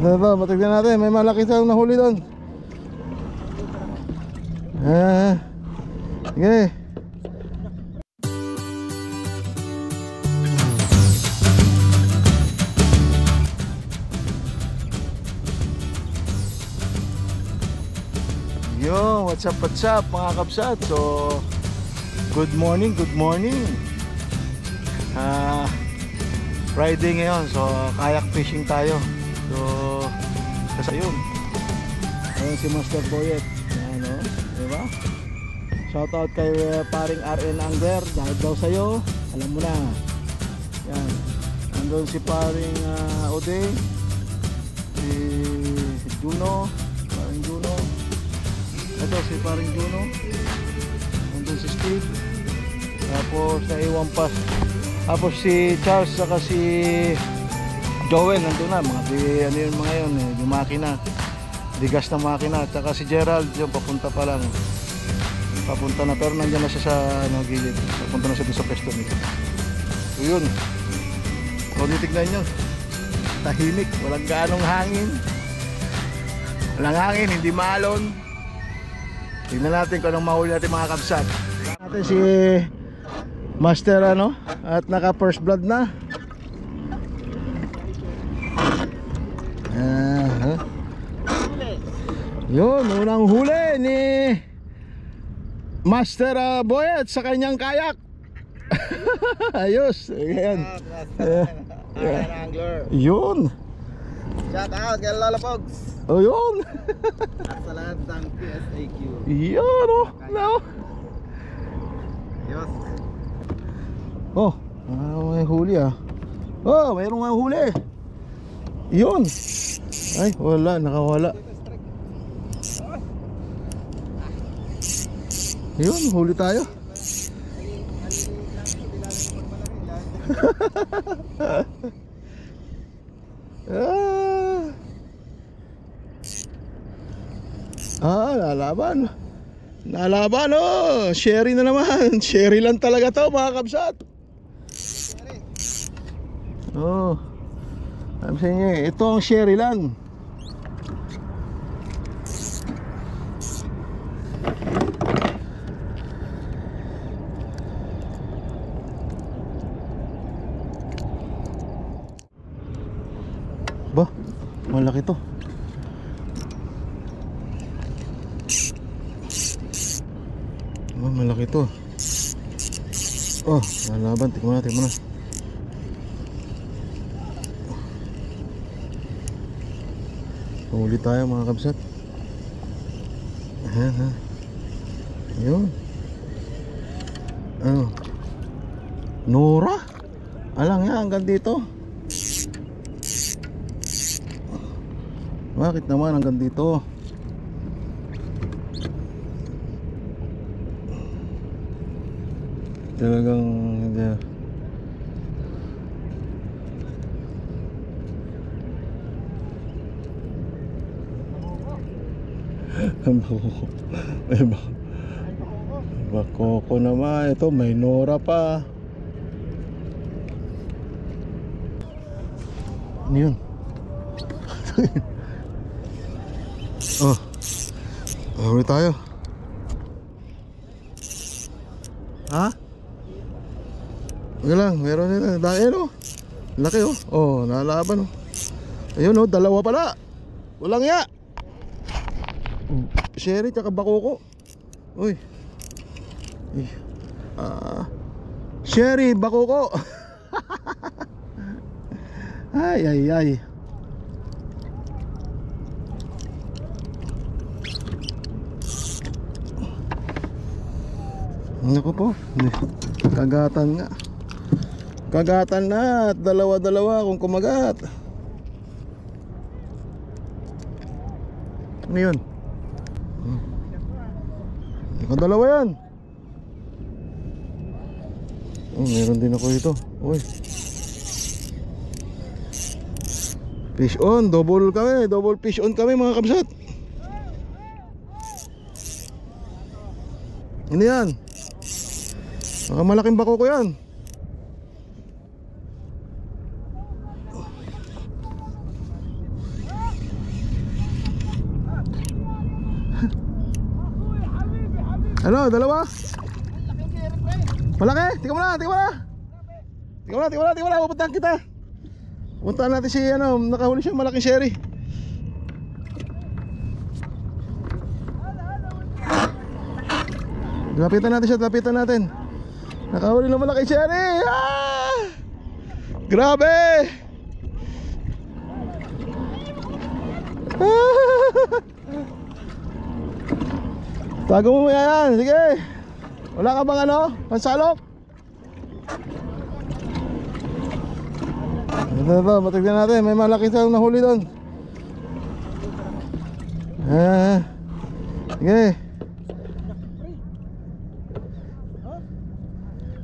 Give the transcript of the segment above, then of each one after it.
Ito ba, matignan natin. May malaki siyang nahuli doon. Sige. Yo, what's up mga kapsat? So, good morning. Friday ngayon, so kayak fishing tayo. So, kasi yun. Ayun si Master Boyet. Ano, diba? Shoutout kay paring RN Angler. Dahil daw sa'yo, alam mo na. Yan. Andun si paring Ode. Si Juno. Paring Juno. Ito si paring Juno. Andun si Steve. Tapos naiwan pa. Tapos si Charles saka si Joel nandun na. Ano yun mga yun eh. Yung makina. Digas na makina. Tsaka si Gerald yung papunta pa lang. Papunta na pero nandiyan na siya sa gilid. Papunta na siya doon sa pesto nito. So yun. Kung titignan nyo. Tahimik. Walang gaanong hangin. Walang hangin. Hindi maalon. Tignan natin kung anong mahuli natin mga kabsat. Natin si Master at naka first blood na. Yun, unang huli ni Master Boyet sa kanyang kayak. Ayos. Ayan. Yun. Shout out kay Lola Pogs. Oh, yun. At sa lahat ng PSAQ. Yun, no. Yes. Oh, may huli Oh, mayroong nga huli. Yun. Ay, wala, nakawala. Yun, huli tayo. Lalaban. Nalaban Sherry na naman. Sherry lang talaga to mga kabsat. Sabi sa inyo ito ang Sherry lang. Ba, malaki to. Malaki to. Lalaban, tingnan natin muna. Huli tayo mga kabsat. Yun. Nora? Alang yan, hanggang dito. Bakit naman hanggang dito? Talagang hindi. Bakoko naman. Ito may Nora pa. Ano yun? Huli tayo. Wala lang, meron nila. Dahil laki nalaban Ayun dalawa pala. Walang ya. Sherry tsaka bakoko. Uy. Sherry, bakoko. Ay. Naku po. Kagatan nga. Kagatan na at dalawa-dalawa kung kumagat. Ano yun? Dalawa yan. Meron din ako ito. Uy. Fish on, double fish on kami mga kabsat. Ano yan? Baka malaking bakoko yan. Ano, dalawa? Malaki? Tingnan mo na, tingnan mo na. Tingnan mo na, tingnan mo na, tingnan mo na. Pupuntahan kita. Puntahan natin si ano, nakahuli siyang malaking sherry. Lapitan natin siya, lapitan natin. Nakahuli ng malaking sherry. Ah! Grabe! Tago mo yan, sige. Wala ka bang ano, pansalok? Ito, matignan natin. May malaki siyang nahuli doon. Sige.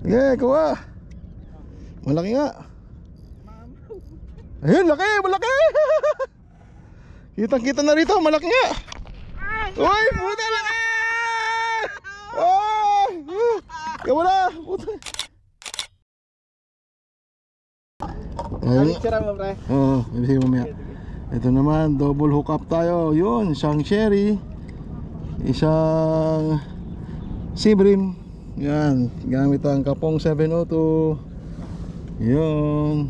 Sige, kuha. Malaki nga. Ayun, laki, malaki. Kitang-kita na rito, malaki nga. Uy, puta, laki. Oh, kamu na, puta. Picture mo, pre. Oo, ibigay mo mamaya. Ito naman, double hook up tayo. Yun, isang sherry, isang sea bream. Yan, gamit ang Kapong 702. Yun.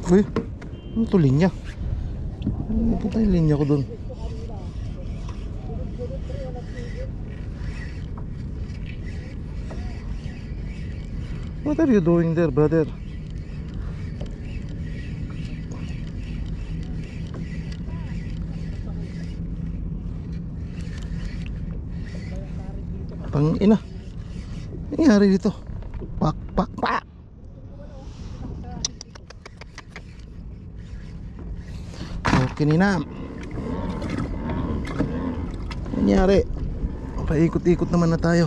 Uy, ano ito linya? Ano ito tayo linya ko dun? What are you doing there, brother? Pang ina. Ano nangyari dito? Pak, pak, pak. Okay na. Ano nangyari? Paikot-ikot naman na tayo.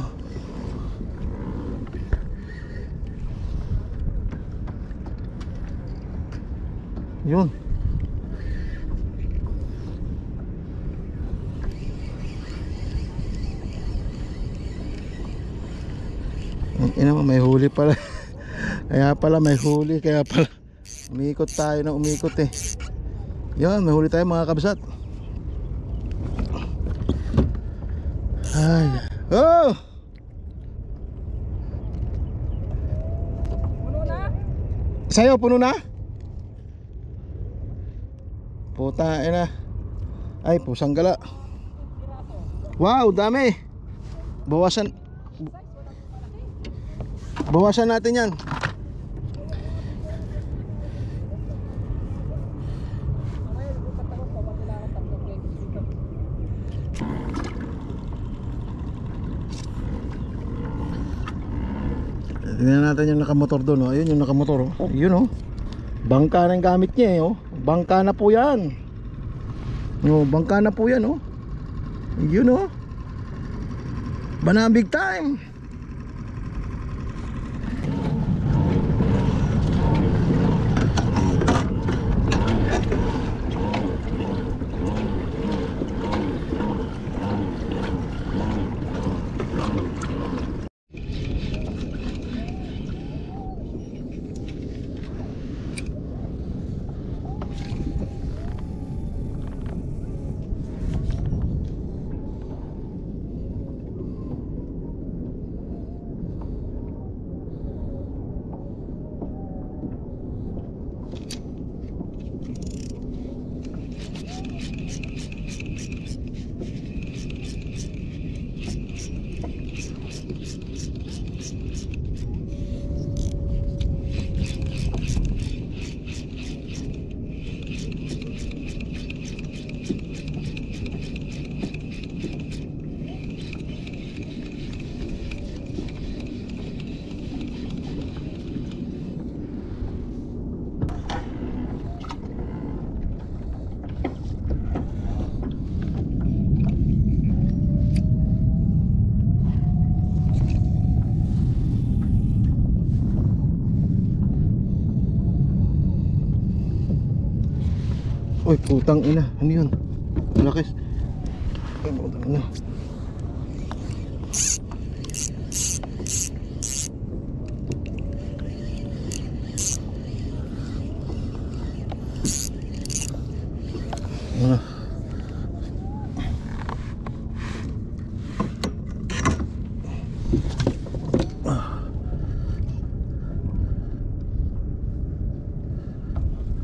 Yun. Ina mo, may huli pala. Kaya pala may huli. Kaya pala umikot tayo na umikot eh. Yun, may huli tayo mga kabsat. Ay. Oh! Puno na? Sa'yo, puno na? Puta, ina. Ay, pusang gala. Wow, dami. Bawasan natin yan. Tingnan natin yung nakamotor doon, oh. Ayun yung nakamotor, oh. Yun, oh. Bangka na yung gamit niya, eh, oh. Bangka na po yan. Oh, bangka na po yan, oh. Yun, oh. Banana big time. Uy, putang ina. Ano yun? Malaki. Ay, putang ina.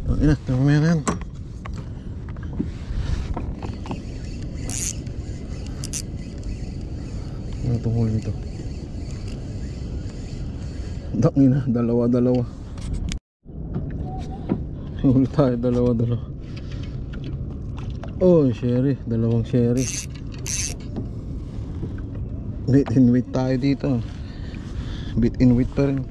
Ang ina, mamaya na yan. Ano itong huli nito? Dangina, dalawa. Huli tayo, dalawa. Oh, sherry, dalawang sherry. Bit in weight tayo dito. Bit in weight pa rin.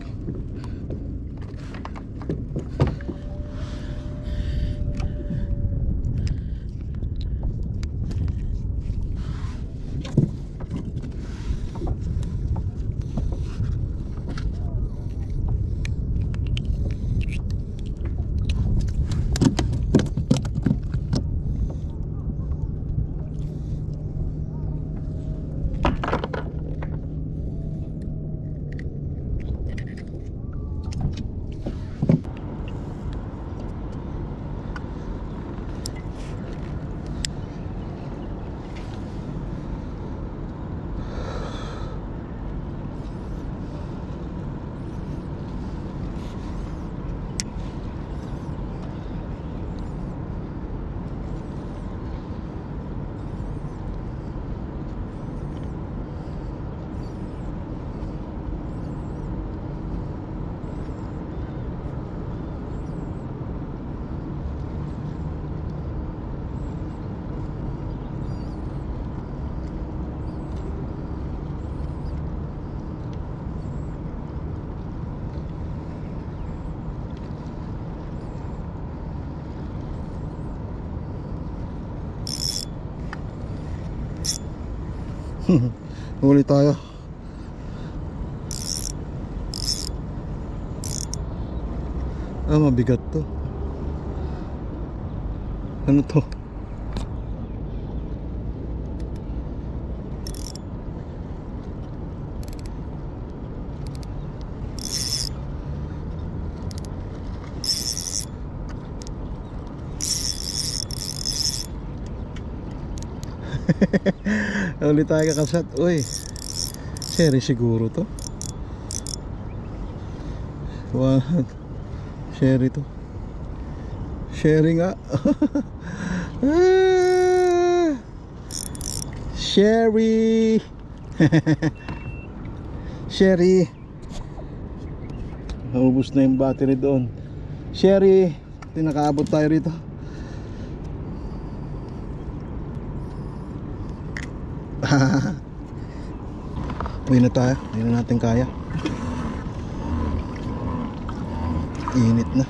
Huli tayo. Mabigat to. Ano to? Ulit tayo kakasat. Uy, sherry siguro to. Wow, sherry to. Sherry nga. Sherry. Sherry. Naubos na yung battery doon. Sherry, tinakaabot tayo rito. Uwi na tayo, hindi na natin kaya. Init na.